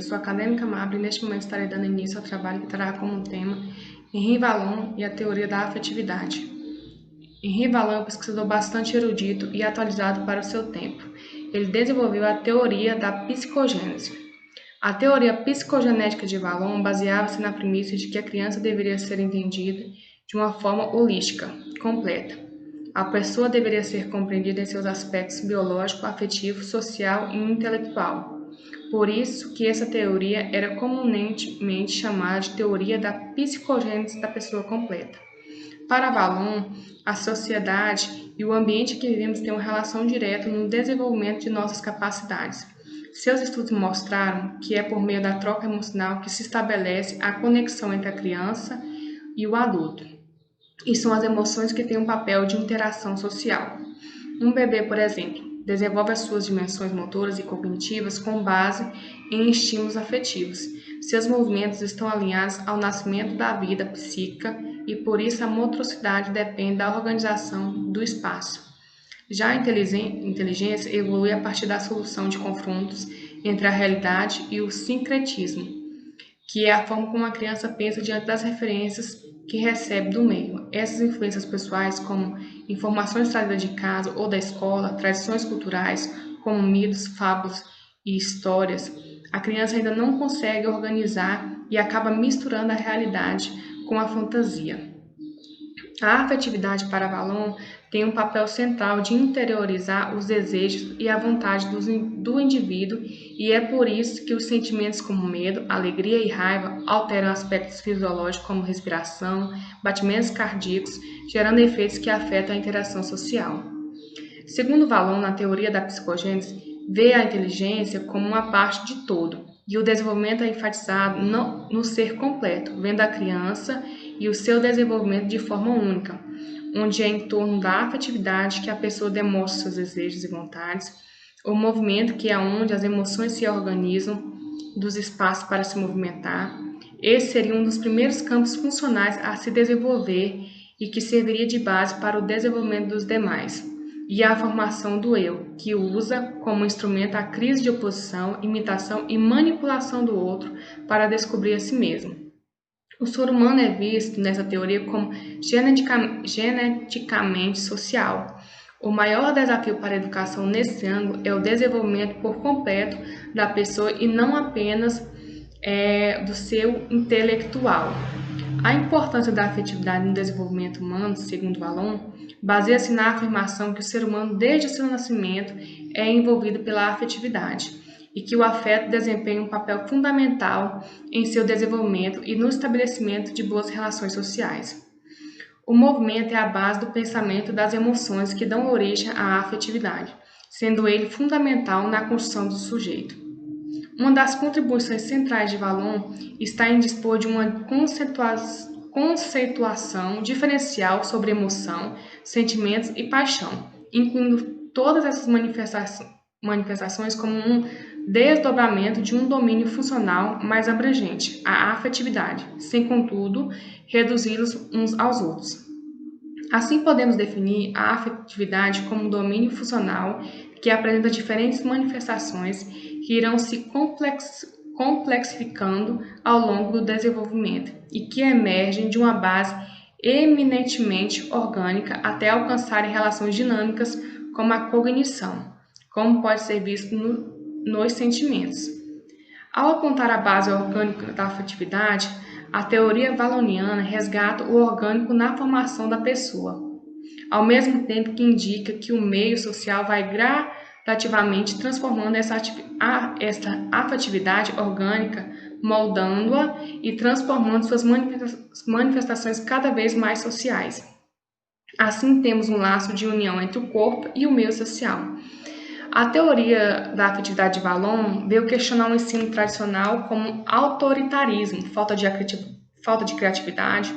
sou a acadêmica Mabra e neste momento estarei dando início ao trabalho que terá como tema Henri Vallon e a teoria da afetividade. Henri Vallon é um pesquisador bastante erudito e atualizado para o seu tempo. Ele desenvolveu a teoria da psicogênese. A teoria psicogenética de Vallon baseava-se na premissa de que a criança deveria ser entendida de uma forma holística, completa. A pessoa deveria ser compreendida em seus aspectos biológico, afetivo, social e intelectual. Por isso que essa teoria era comumente chamada de teoria da psicogênese da pessoa completa. Para Vallon, a sociedade e o ambiente que vivemos têm uma relação direta no desenvolvimento de nossas capacidades. Seus estudos mostraram que é por meio da troca emocional que se estabelece a conexão entre a criança e o adulto. E são as emoções que têm um papel de interação social. Um bebê, por exemplo, desenvolve as suas dimensões motoras e cognitivas com base em estímulos afetivos. Seus movimentos estão alinhados ao nascimento da vida psíquica e por isso a motricidade depende da organização do espaço. Já a inteligência evolui a partir da solução de confrontos entre a realidade e o sincretismo, que é a forma como a criança pensa diante das referências que recebe do meio. Essas influências pessoais, como informações trazidas de casa ou da escola, tradições culturais, como mitos, fábulas e histórias, a criança ainda não consegue organizar e acaba misturando a realidade com a fantasia. A afetividade para Vallon tem um papel central de interiorizar os desejos e a vontade do indivíduo e é por isso que os sentimentos como medo, alegria e raiva alteram aspectos fisiológicos como respiração, batimentos cardíacos, gerando efeitos que afetam a interação social. Segundo Vallon, na teoria da psicogênese, vê a inteligência como uma parte de todo e o desenvolvimento é enfatizado no ser completo, vendo a criança e o seu desenvolvimento de forma única, onde é em torno da afetividade que a pessoa demonstra seus desejos e vontades, o movimento que é onde as emoções se organizam, dos espaços para se movimentar. Esse seria um dos primeiros campos funcionais a se desenvolver e que serviria de base para o desenvolvimento dos demais. E a formação do eu, que usa como instrumento a crise de oposição, imitação e manipulação do outro para descobrir a si mesmo. O ser humano é visto nessa teoria como geneticamente social. O maior desafio para a educação nesse ângulo é o desenvolvimento por completo da pessoa e não apenas do seu intelectual. A importância da afetividade no desenvolvimento humano, segundo Vallon, baseia-se na afirmação que o ser humano, desde seu nascimento, é envolvido pela afetividade e que o afeto desempenha um papel fundamental em seu desenvolvimento e no estabelecimento de boas relações sociais. O movimento é a base do pensamento das emoções que dão origem à afetividade, sendo ele fundamental na construção do sujeito. Uma das contribuições centrais de Vallon está em dispor de uma conceituação diferencial sobre emoção, sentimentos e paixão, incluindo todas essas manifestações como um desdobramento de um domínio funcional mais abrangente, a afetividade, sem, contudo, reduzi-los uns aos outros. Assim, podemos definir a afetividade como um domínio funcional que apresenta diferentes manifestações que irão se complexificando ao longo do desenvolvimento e que emergem de uma base eminentemente orgânica até alcançarem relações dinâmicas como a cognição, como pode ser visto nos sentimentos. Ao apontar a base orgânica da afetividade, a teoria valloniana resgata o orgânico na formação da pessoa, ao mesmo tempo que indica que o meio social vai gradativamente transformando essa afetividade orgânica, moldando-a e transformando suas manifestações cada vez mais sociais. Assim, temos um laço de união entre o corpo e o meio social. A teoria da afetividade de Vallon veio questionar o ensino tradicional como autoritarismo, falta de criatividade,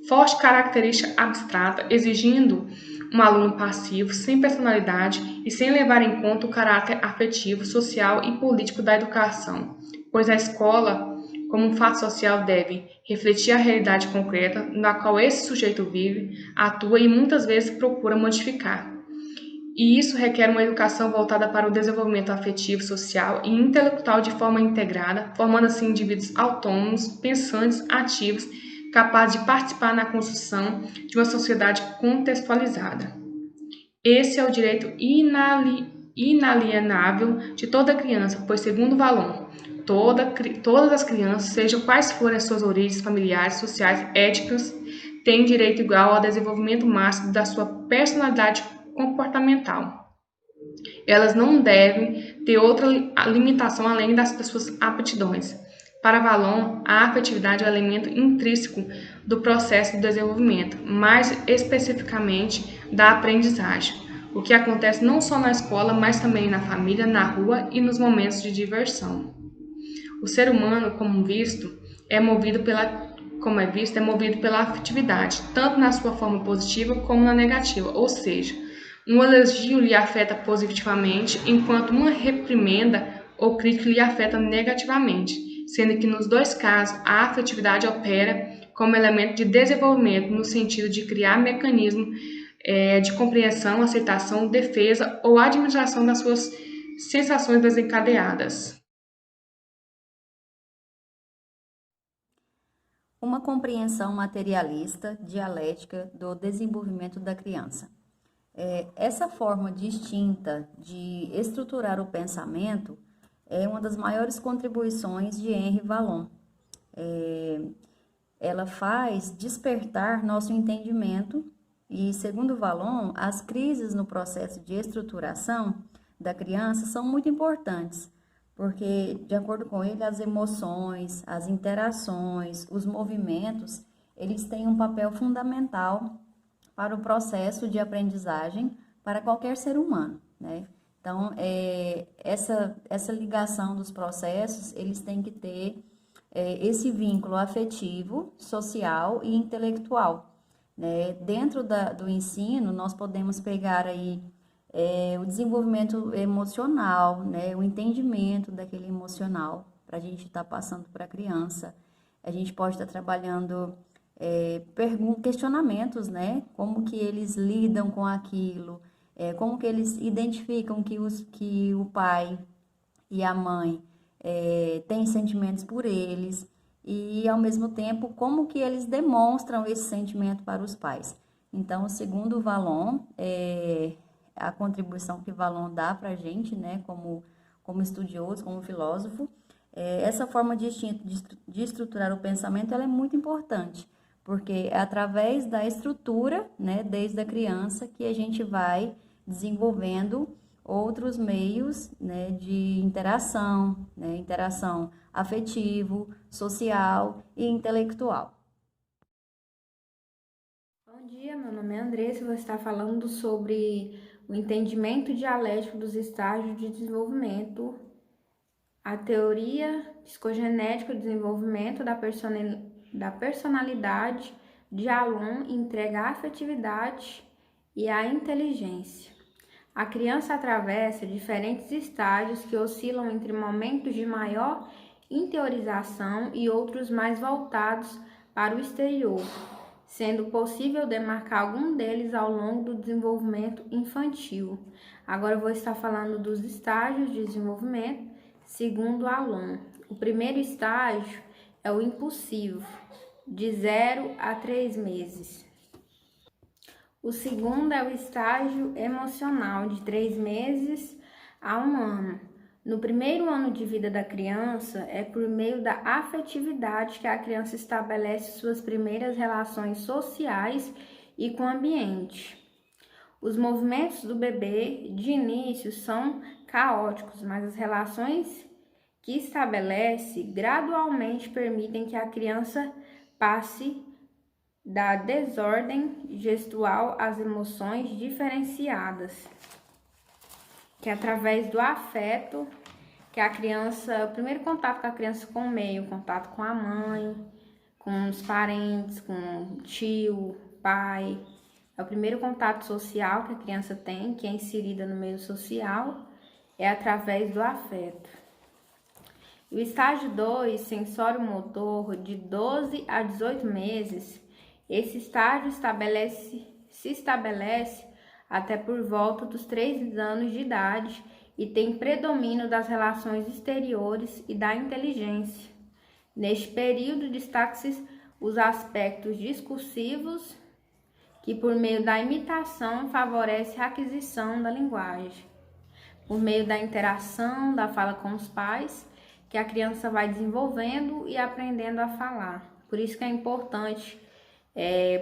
forte característica abstrata, exigindo um aluno passivo, sem personalidade e sem levar em conta o caráter afetivo, social e político da educação, pois a escola, como um fato social, deve refletir a realidade concreta na qual esse sujeito vive, atua e muitas vezes procura modificar. E isso requer uma educação voltada para o desenvolvimento afetivo, social e intelectual de forma integrada, formando assim indivíduos autônomos, pensantes, ativos, capazes de participar na construção de uma sociedade contextualizada. Esse é o direito inalienável de toda criança, pois, segundo Valon, todas as crianças, sejam quais forem as suas origens familiares, sociais, étnicas, têm direito igual ao desenvolvimento máximo da sua personalidade comportamental. Elas não devem ter outra limitação além das suas aptidões. Para Valon, a afetividade é o elemento intrínseco do processo de desenvolvimento, mais especificamente da aprendizagem, o que acontece não só na escola, mas também na família, na rua e nos momentos de diversão. O ser humano, é movido pela afetividade, tanto na sua forma positiva como na negativa, ou seja, um elogio lhe afeta positivamente, enquanto uma reprimenda ou crítica lhe afeta negativamente, sendo que nos dois casos a afetividade opera como elemento de desenvolvimento no sentido de criar mecanismos de compreensão, aceitação, defesa ou administração das suas sensações desencadeadas. Uma compreensão materialista, dialética do desenvolvimento da criança. Essa forma distinta de estruturar o pensamento é uma das maiores contribuições de Henri Vallon. Ela faz despertar nosso entendimento e, segundo Vallon, as crises no processo de estruturação da criança são muito importantes, porque, de acordo com ele, as emoções, as interações, os movimentos, eles têm um papel fundamental para o processo de aprendizagem para qualquer ser humano, né? Então, essa ligação dos processos, eles têm que ter esse vínculo afetivo, social e intelectual, né? Dentro do ensino, nós podemos pegar aí o desenvolvimento emocional, né? O entendimento daquele emocional para a gente estar passando para a criança. A gente pode estar trabalhando questionamentos, né? Como que eles lidam com aquilo, como que eles identificam que o pai e a mãe têm sentimentos por eles e, ao mesmo tempo, como que eles demonstram esse sentimento para os pais. Então, segundo o Vallon, a contribuição que Vallon dá para a gente, né, como estudioso, como filósofo, essa forma de estruturar o pensamento ela é muito importante, porque é através da estrutura, né, desde a criança, que a gente vai desenvolvendo outros meios, né, de interação, né, interação afetivo, social e intelectual. Bom dia, meu nome é Andressa e vou estar falando sobre o entendimento dialético dos estágios de desenvolvimento, a teoria psicogenética do desenvolvimento da personalidade de Vallon entrega a afetividade e a inteligência. A criança atravessa diferentes estágios que oscilam entre momentos de maior interiorização e outros mais voltados para o exterior, sendo possível demarcar algum deles ao longo do desenvolvimento infantil. Agora eu vou estar falando dos estágios de desenvolvimento segundo Vallon. O primeiro estágio é o impulsivo, de 0 a 3 meses. O segundo é o estágio emocional, de 3 meses a 1 ano. No primeiro ano de vida da criança, é por meio da afetividade que a criança estabelece suas primeiras relações sociais e com o ambiente. Os movimentos do bebê, de início, são caóticos, mas as relações que estabelece gradualmente permitem que a criança passe da desordem gestual às emoções diferenciadas, que é através do afeto que a criança, o primeiro contato com a criança com o meio, contato com a mãe, com os parentes, com o tio, pai, é o primeiro contato social que a criança tem, que é inserida no meio social, é através do afeto. O estágio 2, sensório-motor, de 12 a 18 meses, esse estágio se estabelece até por volta dos 3 anos de idade e tem predomínio das relações exteriores e da inteligência. Neste período, destaca-se os aspectos discursivos, que por meio da imitação favorece a aquisição da linguagem. Por meio da interação, da fala com os pais, que a criança vai desenvolvendo e aprendendo a falar. Por isso que é importante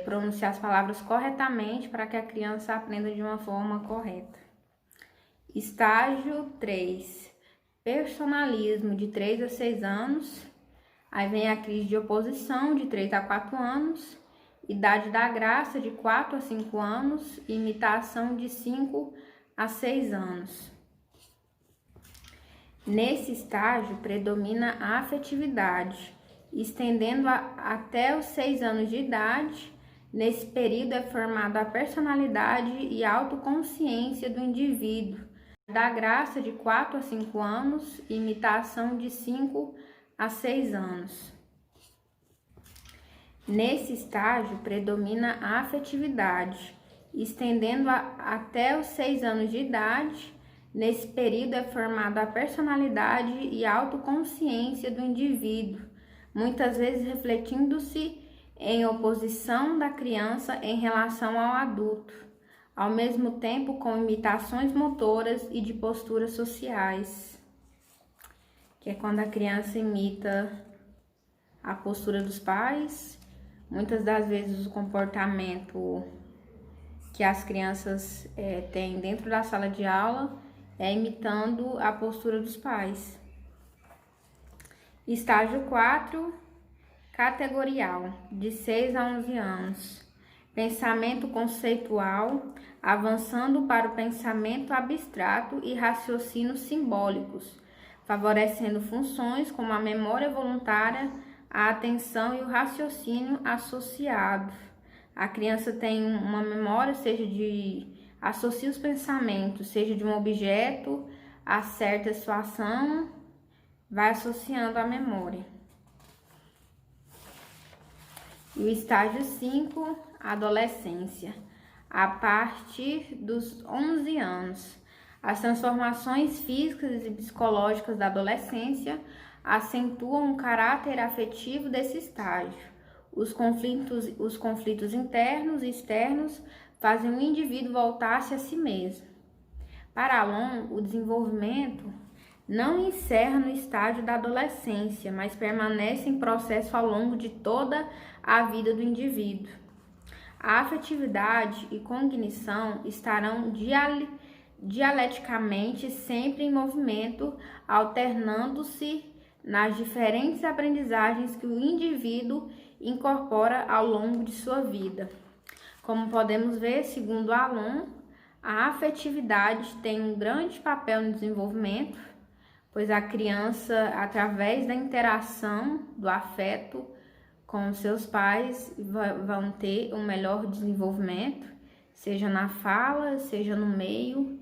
pronunciar as palavras corretamente para que a criança aprenda de uma forma correta. Estágio 3. Personalismo, de 3 a 6 anos. Aí vem a crise de oposição, de 3 a 4 anos. Idade da graça, de 4 a 5 anos. Imitação, de 5 a 6 anos. Nesse estágio, predomina a afetividade, estendendo até os 6 anos de idade. Nesse período é formada a personalidade e a autoconsciência do indivíduo. Da graça, de 4 a 5 anos, imitação, de 5 a 6 anos. Nesse estágio, predomina a afetividade, estendendo até os 6 anos de idade. Nesse período é formada a personalidade e a autoconsciência do indivíduo, muitas vezes refletindo-se em oposição da criança em relação ao adulto, ao mesmo tempo com imitações motoras e de posturas sociais, que é quando a criança imita a postura dos pais, muitas das vezes o comportamento que as crianças têm dentro da sala de aula imitando a postura dos pais. Estágio 4, categorial, de 6 a 11 anos. Pensamento conceitual, avançando para o pensamento abstrato e raciocínios simbólicos, favorecendo funções como a memória voluntária, a atenção e o raciocínio associado. A criança tem uma memória, associa os pensamentos, seja de um objeto a certa situação, vai associando a memória. E o estágio 5, adolescência, a partir dos 11 anos. As transformações físicas e psicológicas da adolescência acentuam o caráter afetivo desse estágio. Os conflitos internos e externos fazem o indivíduo voltar-se a si mesmo. Para Alon, o desenvolvimento não encerra no estágio da adolescência, mas permanece em processo ao longo de toda a vida do indivíduo. A afetividade e cognição estarão dialeticamente sempre em movimento, alternando-se nas diferentes aprendizagens que o indivíduo incorpora ao longo de sua vida. Como podemos ver, segundo Alon, a afetividade tem um grande papel no desenvolvimento, pois a criança, através da interação do afeto com seus pais, vão ter um melhor desenvolvimento, seja na fala, seja no meio.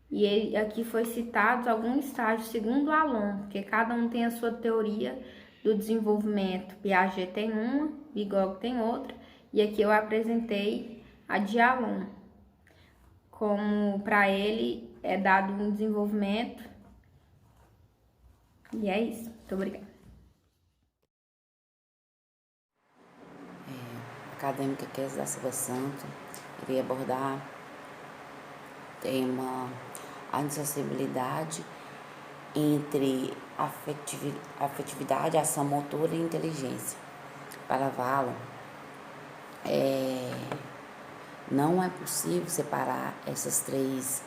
E aqui foi citado alguns estágios segundo Alon, porque cada um tem a sua teoria do desenvolvimento. Piaget tem uma, Vygotsky tem outra, e aqui eu apresentei a de Alon, como para ele é dado um desenvolvimento. E é isso. Muito obrigada. Acadêmica Kézia da Silva Santos irei abordar tema a indissociabilidade entre afetividade, ação motora e inteligência. Para Valon, não é possível separar esses três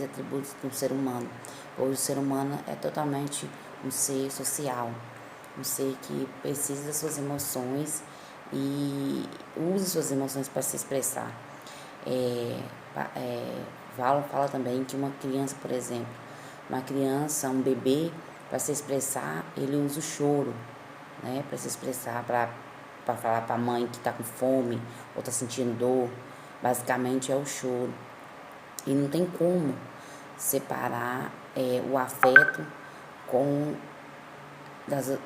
atributos do ser humano, pois o ser humano é totalmente um ser social, um ser que precisa das suas emoções e usa suas emoções para se expressar. Valon fala também que uma criança, por exemplo, um bebê, para se expressar, ele usa o choro, né, para se expressar, para falar para a mãe que está com fome ou está sentindo dor. Basicamente é o choro. E não tem como separar o afeto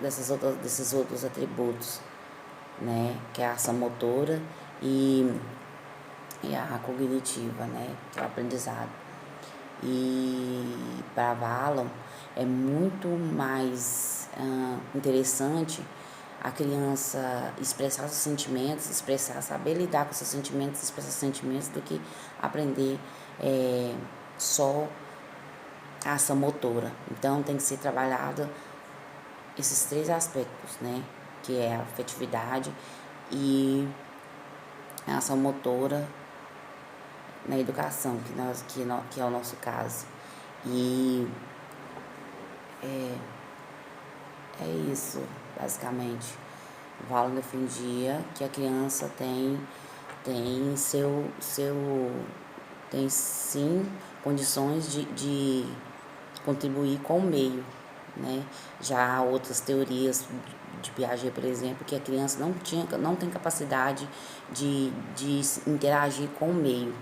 desses outros atributos, né, que é a ação motora e e a cognitiva, né, que é o aprendizado. E para Valon é muito mais interessante a criança expressar seus sentimentos, saber lidar com seus sentimentos, expressar seus sentimentos, do que aprender só a ação motora. Então tem que ser trabalhado esses 3 aspectos, né, que é a afetividade e a ação motora na educação, que é o nosso caso. E é isso, basicamente. O Valon defendia que a criança tem sim condições de contribuir com o meio, né? Já há outras teorias de Piaget, por exemplo, que a criança não tem capacidade de interagir com o meio.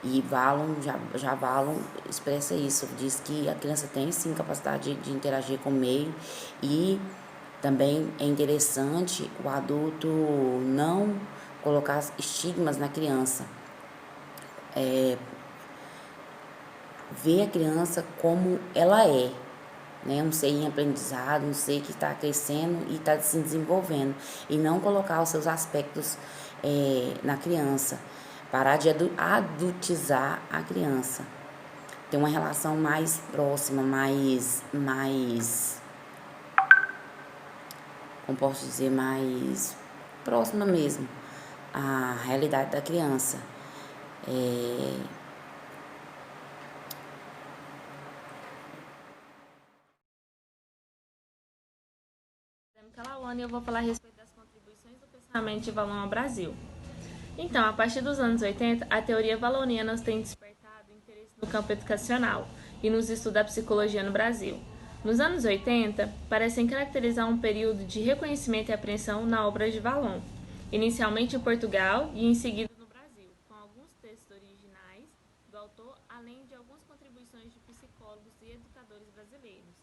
E Valon expressa isso, diz que a criança tem sim capacidade de interagir com o meio, e também é interessante o adulto não colocar estigmas na criança, ver a criança como ela é, né? Um ser em aprendizado, um ser que está crescendo e está se desenvolvendo, e não colocar os seus aspectos na criança, parar de adultizar a criança, ter uma relação mais próxima, mais como posso dizer, mais próxima mesmo à realidade da criança. E eu vou falar a respeito das contribuições do pensamento de Valon ao Brasil. Então, a partir dos anos 80, a teoria valoniana tem despertado interesse no campo educacional e nos estudos da psicologia no Brasil. Nos anos 80, parecem caracterizar um período de reconhecimento e apreensão na obra de Valon, inicialmente em Portugal e em seguida no Brasil, com alguns textos originais do autor, além de algumas contribuições de psicólogos e educadores brasileiros,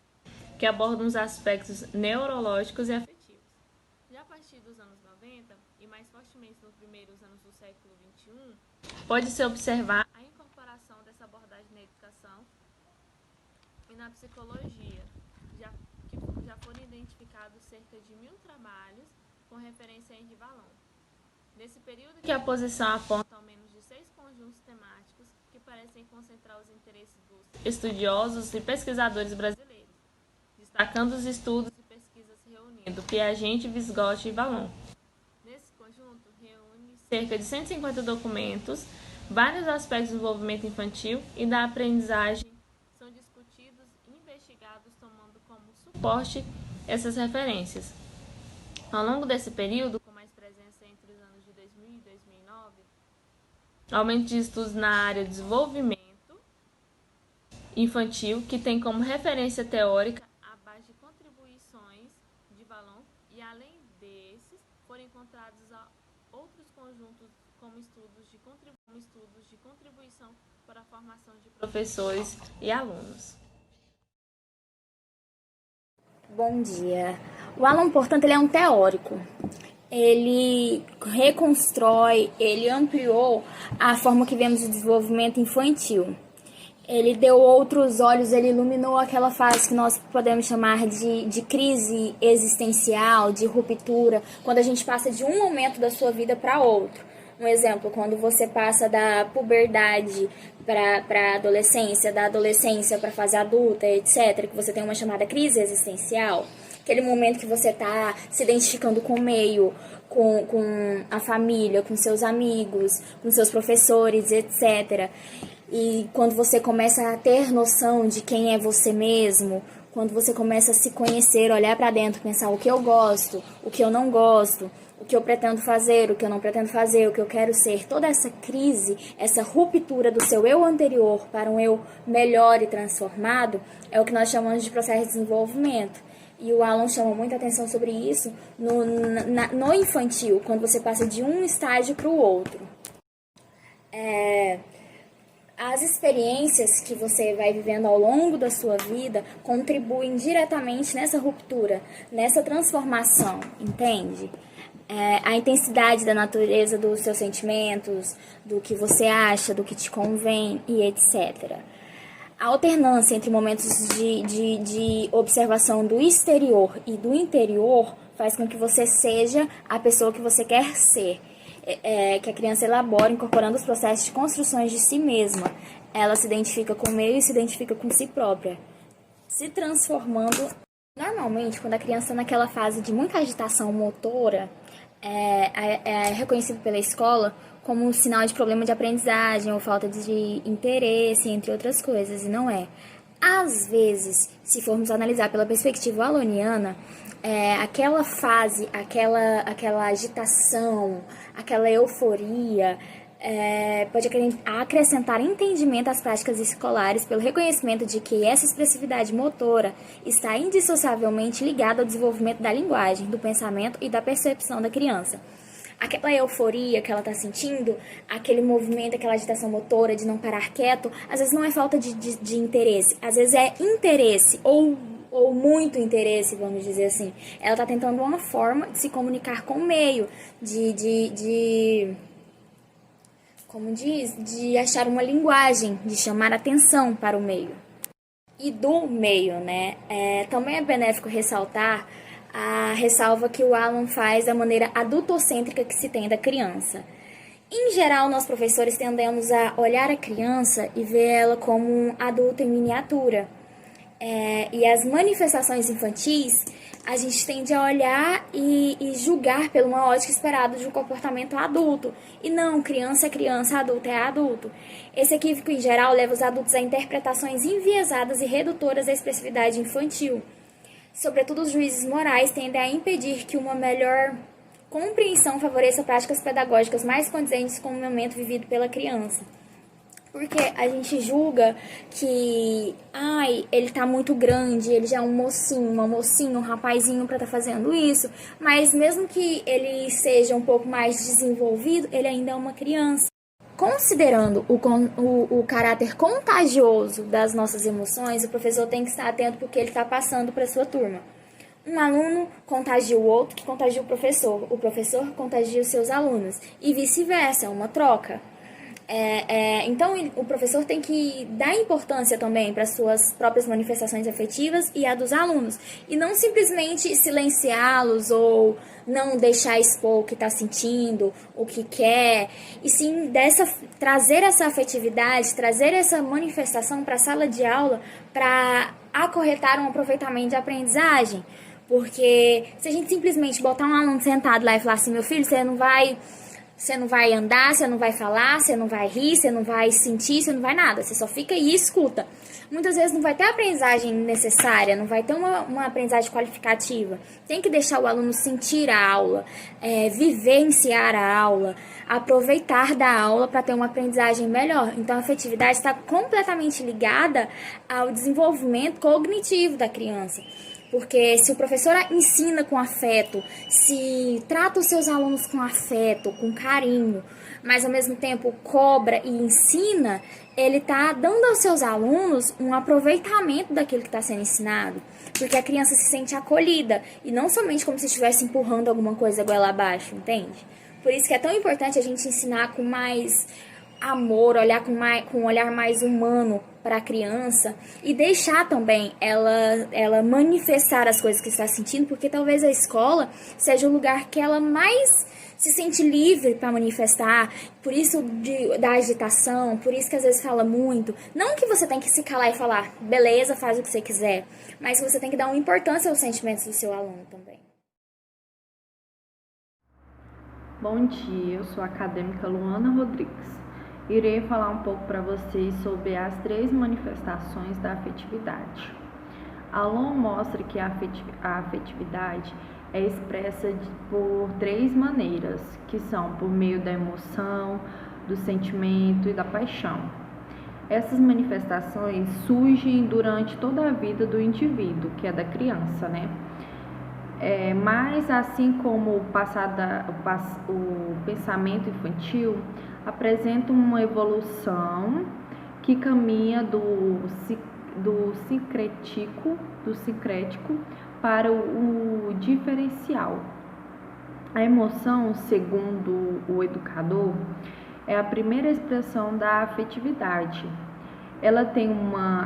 que abordam os aspectos neurológicos e afetivos. Já a partir dos anos 90, e mais fortemente nos primeiros anos do século XXI, pode-se observar a incorporação dessa abordagem na educação e na psicologia, que já foram identificados cerca de 1000 trabalhos com referência a Henri Valon. Nesse período que a posição aponta ao menos de 6 conjuntos temáticos que parecem concentrar os interesses dos estudiosos e pesquisadores brasileiros, destacando os estudos e pesquisas reunindo Piaget, Vygotsky e Valon. Nesse conjunto, reúne cerca de 150 documentos, vários aspectos do desenvolvimento infantil e da aprendizagem são discutidos e investigados, tomando como suporte essas referências. Ao longo desse período, com mais presença entre os anos de 2000 e 2009, aumento de estudos na área de desenvolvimento infantil, que tem como referência teórica a base de contribuições de Valon, e além desses, foram encontrados outros conjuntos como estudos de contribuição para a formação de professores e alunos. Bom dia. O Valon, portanto, ele é um teórico. Ele reconstrói, ele ampliou a forma que vemos o desenvolvimento infantil. Ele deu outros olhos, ele iluminou aquela fase que nós podemos chamar de crise existencial, de ruptura, quando a gente passa de um momento da sua vida para outro. Um exemplo, quando você passa da puberdade para a adolescência, da adolescência para a fase adulta, etc., que você tem uma chamada crise existencial, aquele momento que você está se identificando com o meio, com a família, com seus amigos, com seus professores, etc., e quando você começa a ter noção de quem é você mesmo, quando você começa a se conhecer, olhar para dentro, pensar o que eu gosto, o que eu não gosto, o que eu pretendo fazer, o que eu não pretendo fazer, o que eu quero ser, toda essa crise, essa ruptura do seu eu anterior para um eu melhor e transformado, é o que nós chamamos de processo de desenvolvimento. E o Valon chama muita atenção sobre isso no infantil, quando você passa de um estágio para o outro. As experiências que você vai vivendo ao longo da sua vida contribuem diretamente nessa ruptura, nessa transformação, entende? a intensidade da natureza dos seus sentimentos, do que você acha, do que te convém e etc. A alternância entre momentos de observação do exterior e do interior faz com que você seja a pessoa que você quer ser. Que a criança elabora, incorporando os processos de construções de si mesma. Ela se identifica com o meio e se identifica com si própria, se transformando. Normalmente, quando a criança está naquela fase de muita agitação motora, é reconhecido pela escola como um sinal de problema de aprendizagem ou falta de interesse, entre outras coisas, e não é. Às vezes, se formos analisar pela perspectiva valoniana, aquela fase, aquela agitação, aquela euforia, pode acrescentar entendimento às práticas escolares pelo reconhecimento de que essa expressividade motora está indissociavelmente ligada ao desenvolvimento da linguagem, do pensamento e da percepção da criança. Aquela euforia que ela está sentindo, aquele movimento, aquela agitação motora de não parar quieto, às vezes não é falta de interesse, às vezes é interesse ou muito interesse, vamos dizer assim. Ela está tentando uma forma de se comunicar com o meio, de achar uma linguagem, de chamar atenção para o meio. E do meio, né? Também é benéfico ressaltar a ressalva que o Alan faz da maneira adultocêntrica que se tem da criança. Em geral, nós professores tendemos a olhar a criança e ver ela como um adulto em miniatura. E as manifestações infantis, a gente tende a olhar e julgar pela uma ótica esperada de um comportamento adulto. E não, criança é criança, adulto é adulto. Esse equívoco, em geral, leva os adultos a interpretações enviesadas e redutoras da expressividade infantil. Sobretudo, os juízes morais tendem a impedir que uma melhor compreensão favoreça práticas pedagógicas mais condizentes com o momento vivido pela criança. Porque a gente julga que, ele tá muito grande, ele já é um mocinho, uma mocinha, um rapazinho para estar fazendo isso, mas mesmo que ele seja um pouco mais desenvolvido, ele ainda é uma criança. Considerando o caráter contagioso das nossas emoções, o professor tem que estar atento porque ele está passando para a sua turma. Um aluno contagia o outro, que contagia o professor contagia os seus alunos, e vice-versa, é uma troca. Então, o professor tem que dar importância também para as suas próprias manifestações afetivas e a dos alunos, e não simplesmente silenciá-los ou não deixar expor o que está sentindo, o que quer, e sim trazer essa afetividade, trazer essa manifestação para a sala de aula para acorretar um aproveitamento de aprendizagem. Porque se a gente simplesmente botar um aluno sentado lá e falar assim, meu filho, você não vai andar, você não vai falar, você não vai rir, você não vai sentir, você não vai nada. Você só fica aí e escuta. Muitas vezes não vai ter a aprendizagem necessária, não vai ter uma aprendizagem qualificativa. Tem que deixar o aluno sentir a aula, vivenciar a aula, aproveitar da aula para ter uma aprendizagem melhor. Então, a afetividade está completamente ligada ao desenvolvimento cognitivo da criança. Porque se o professor ensina com afeto, se trata os seus alunos com afeto, com carinho, mas ao mesmo tempo cobra e ensina, ele está dando aos seus alunos um aproveitamento daquilo que está sendo ensinado. Porque a criança se sente acolhida e não somente como se estivesse empurrando alguma coisa goela abaixo, entende? Por isso que é tão importante a gente ensinar com mais amor, olhar com um olhar mais humano para a criança e deixar também ela manifestar as coisas que está sentindo, porque talvez a escola seja o lugar que ela mais se sente livre para manifestar, por isso da agitação, por isso que às vezes fala muito. Não que você tem que se calar e falar, beleza, faz o que você quiser, mas você tem que dar uma importância aos sentimentos do seu aluno também. Bom dia, eu sou a acadêmica Luana Rodrigues. Irei falar um pouco para vocês sobre as 3 manifestações da afetividade. Alan mostra que a afetividade é expressa por 3 maneiras, que são por meio da emoção, do sentimento e da paixão. Essas manifestações surgem durante toda a vida do indivíduo, que é da criança, né? Mas assim como o pensamento infantil apresenta uma evolução que caminha do sincrético para o diferencial. A emoção, segundo o educador, é a primeira expressão da afetividade. Ela tem uma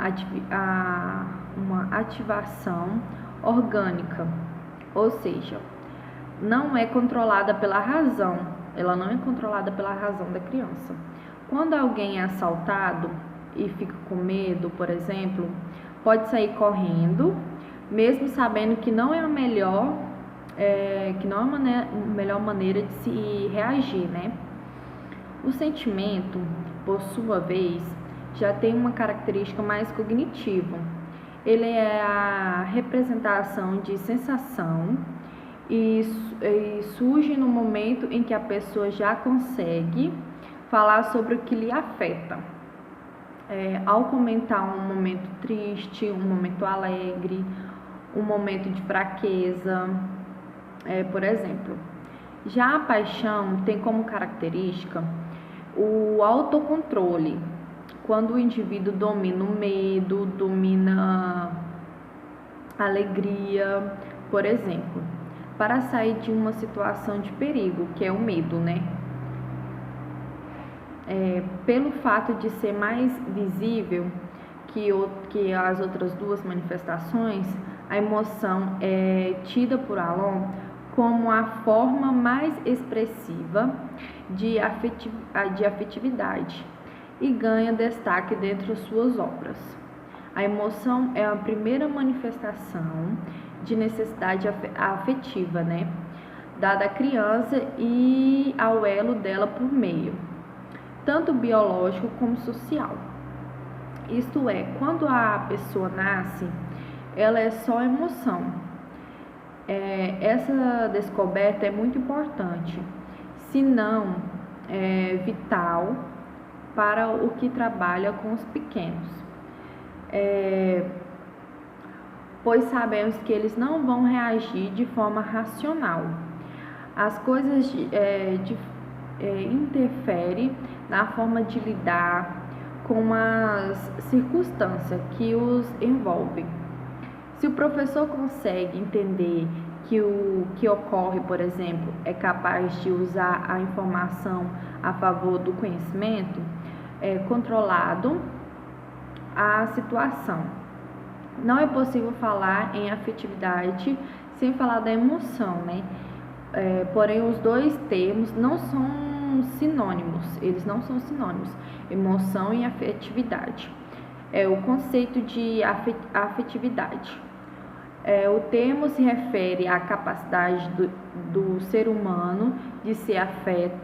ativação orgânica, ou seja, não é controlada pela razão, ela não é controlada pela razão da criança. Quando alguém é assaltado e fica com medo, por exemplo, pode sair correndo, mesmo sabendo que não é a melhor maneira de se reagir, né? O sentimento, por sua vez, já tem uma característica mais cognitiva. Ele é a representação de sensação e surge no momento em que a pessoa já consegue falar sobre o que lhe afeta. Ao comentar um momento triste, um momento alegre, um momento de fraqueza, por exemplo. Já a paixão tem como característica o autocontrole, quando o indivíduo domina o medo, domina a alegria, por exemplo, para sair de uma situação de perigo, que é o medo, né? Pelo fato de ser mais visível que as outras duas manifestações, a emoção é tida por Alon como a forma mais expressiva de afetividade e ganha destaque dentre as suas obras. A emoção é a primeira manifestação de necessidade afetiva, né, dada à criança e ao elo dela por meio, tanto biológico como social. Isto é, quando a pessoa nasce, ela é só emoção. Essa descoberta é muito importante, se não vital para o que trabalha com os pequenos, pois sabemos que eles não vão reagir de forma racional. As coisas interferem na forma de lidar com as circunstâncias que os envolvem. Se o professor consegue entender que o que ocorre, por exemplo, é capaz de usar a informação a favor do conhecimento, controlado a situação. Não é possível falar em afetividade sem falar da emoção, né? Porém, os dois termos não são sinônimos, eles não são sinônimos, emoção e afetividade. O conceito de afetividade. O termo se refere à capacidade do ser humano de ser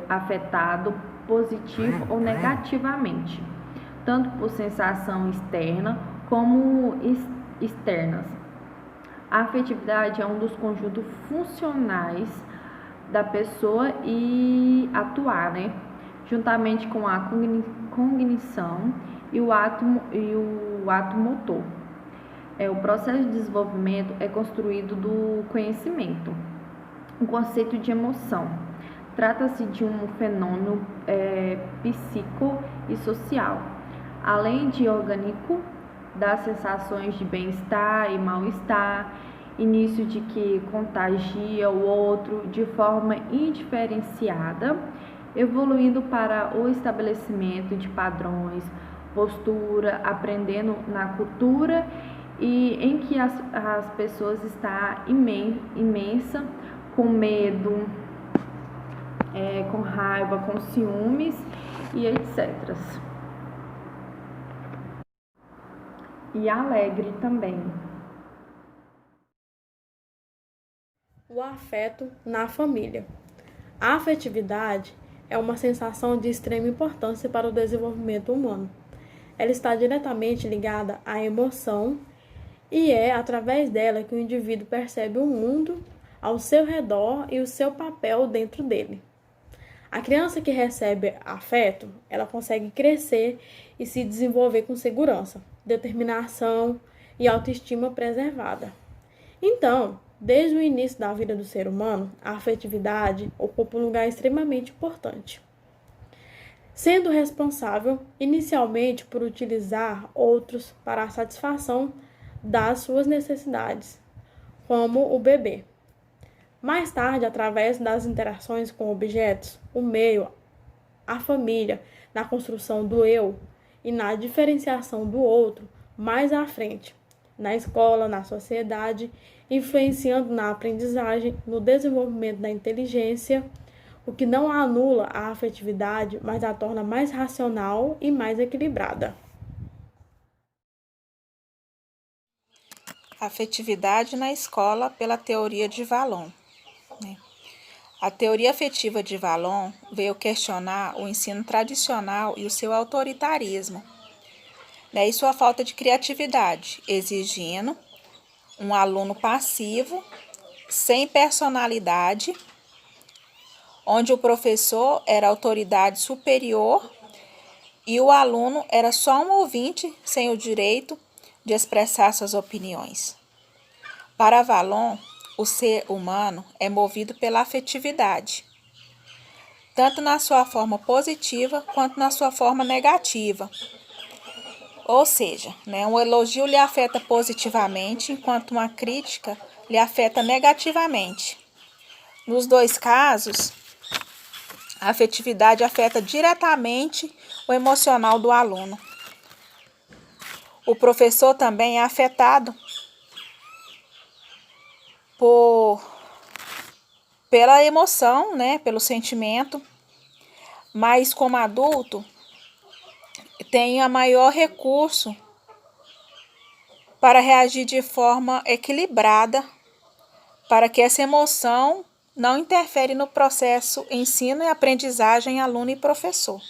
afetado positivo ou negativamente, tanto por sensação externa como externas. A afetividade é um dos conjuntos funcionais da pessoa e atuar, né? Juntamente com a cognição e o ato motor. O processo de desenvolvimento é construído do conhecimento. O conceito de emoção trata-se de um fenômeno psíquico e social, além de orgânico, das sensações de bem-estar e mal-estar, início de que contagia o outro de forma indiferenciada, evoluindo para o estabelecimento de padrões, postura, aprendendo na cultura e em que as pessoas estão imensa, com medo, com raiva, com ciúmes e etc. E alegre também. O afeto na família. A afetividade é uma sensação de extrema importância para o desenvolvimento humano. Ela está diretamente ligada à emoção e é através dela que o indivíduo percebe o mundo ao seu redor e o seu papel dentro dele. A criança que recebe afeto, ela consegue crescer e se desenvolver com segurança, determinação e autoestima preservada. Então, desde o início da vida do ser humano, a afetividade ocupa um lugar extremamente importante, sendo responsável inicialmente por utilizar outros para a satisfação das suas necessidades, como o bebê. Mais tarde, através das interações com objetos, o meio, a família, na construção do eu e na diferenciação do outro, mais à frente, na escola, na sociedade, influenciando na aprendizagem, no desenvolvimento da inteligência, o que não anula a afetividade, mas a torna mais racional e mais equilibrada. Afetividade na escola pela teoria de Vallon. A teoria afetiva de Vallon veio questionar o ensino tradicional e o seu autoritarismo, e sua falta de criatividade, exigindo um aluno passivo, sem personalidade, onde o professor era a autoridade superior e o aluno era só um ouvinte sem o direito de expressar suas opiniões. Para Vallon, o ser humano é movido pela afetividade, tanto na sua forma positiva quanto na sua forma negativa. Ou seja, um elogio lhe afeta positivamente, enquanto uma crítica lhe afeta negativamente. Nos dois casos, a afetividade afeta diretamente o emocional do aluno. O professor também é afetado pela emoção, pelo sentimento, mas como adulto tem a maior recurso para reagir de forma equilibrada, para que essa emoção não interfere no processo ensino e aprendizagem aluno e professor.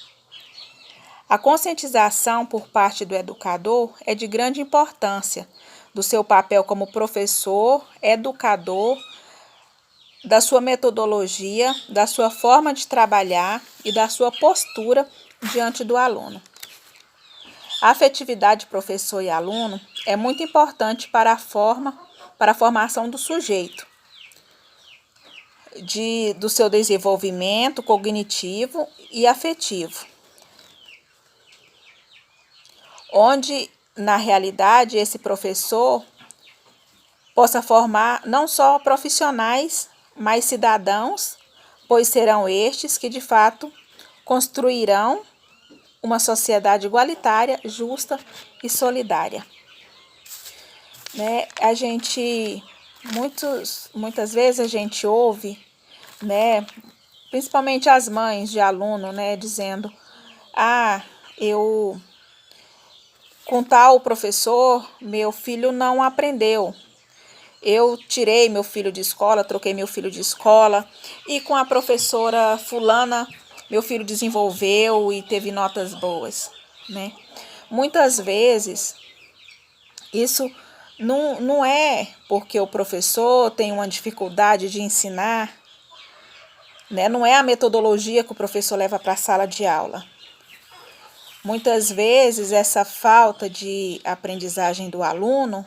A conscientização por parte do educador é de grande importância do seu papel como professor, educador, da sua metodologia, da sua forma de trabalhar e da sua postura diante do aluno. A afetividade professor e aluno é muito importante para a formação do sujeito, do seu desenvolvimento cognitivo e afetivo, onde, na realidade, esse professor possa formar não só profissionais, mas cidadãos, pois serão estes que, de fato, construirão uma sociedade igualitária, justa e solidária. Muitas vezes a gente ouve, principalmente as mães de aluno, dizendo: com tal professor, meu filho não aprendeu. Eu tirei meu filho de escola, troquei meu filho de escola, e com a professora fulana, meu filho desenvolveu e teve notas boas. Muitas vezes, isso não é porque o professor tem uma dificuldade de ensinar, não é a metodologia que o professor leva para a sala de aula. Muitas vezes, essa falta de aprendizagem do aluno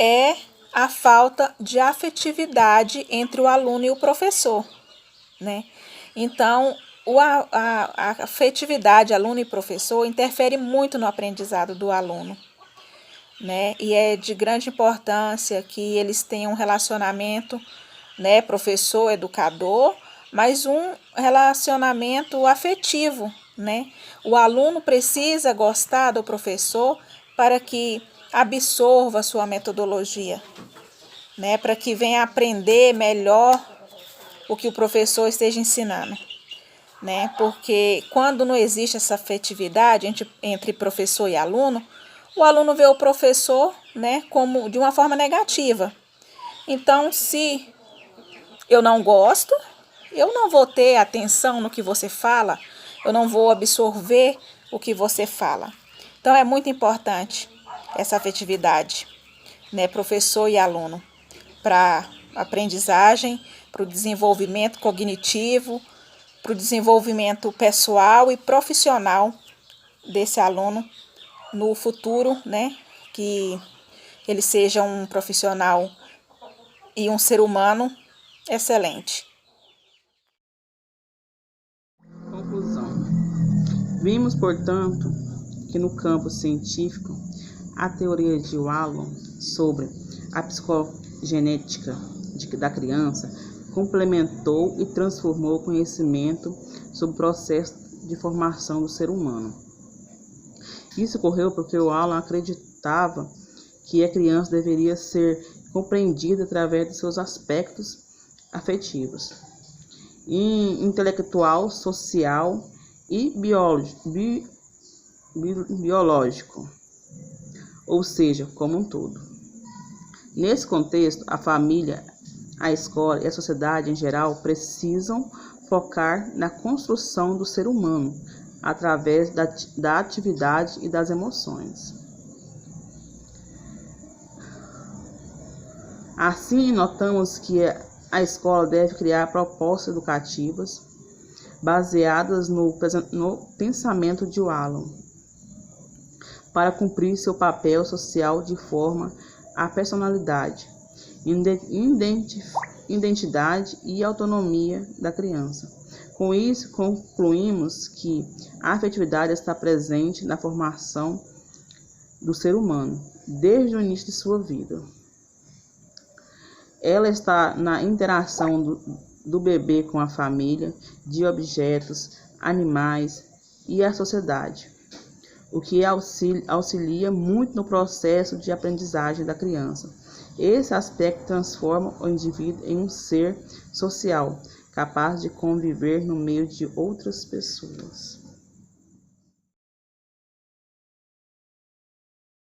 é a falta de afetividade entre o aluno e o professor, Então, a afetividade aluno e professor interfere muito no aprendizado do aluno, E é de grande importância que eles tenham um relacionamento, professor-educador, mas um relacionamento afetivo, O aluno precisa gostar do professor para que absorva a sua metodologia, para que venha aprender melhor o que o professor esteja ensinando, Porque quando não existe essa afetividade entre professor e aluno, o aluno vê o professor, como de uma forma negativa. Então, se eu não gosto, eu não vou ter atenção no que você fala, eu não vou absorver o que você fala. Então, é muito importante essa afetividade, professor e aluno, para a aprendizagem, para o desenvolvimento cognitivo, para o desenvolvimento pessoal e profissional desse aluno no futuro, que ele seja um profissional e um ser humano excelente. Conclusão. Vimos, portanto, que no campo científico, a teoria de Vallon sobre a psicogenética da criança complementou e transformou o conhecimento sobre o processo de formação do ser humano. Isso ocorreu porque o Alan acreditava que a criança deveria ser compreendida através de seus aspectos afetivos, intelectual, social e biológico, ou seja, como um todo. Nesse contexto, a família, a escola e a sociedade em geral precisam focar na construção do ser humano através da atividade e das emoções. Assim, notamos que a escola deve criar propostas educativas baseadas no pensamento de Alan, para cumprir seu papel social de forma à personalidade, identidade e autonomia da criança. Com isso, concluímos que a afetividade está presente na formação do ser humano, desde o início de sua vida. Ela está na interação do bebê com a família, de objetos, animais e a sociedade, o que auxilia muito no processo de aprendizagem da criança. Esse aspecto transforma o indivíduo em um ser social, capaz de conviver no meio de outras pessoas.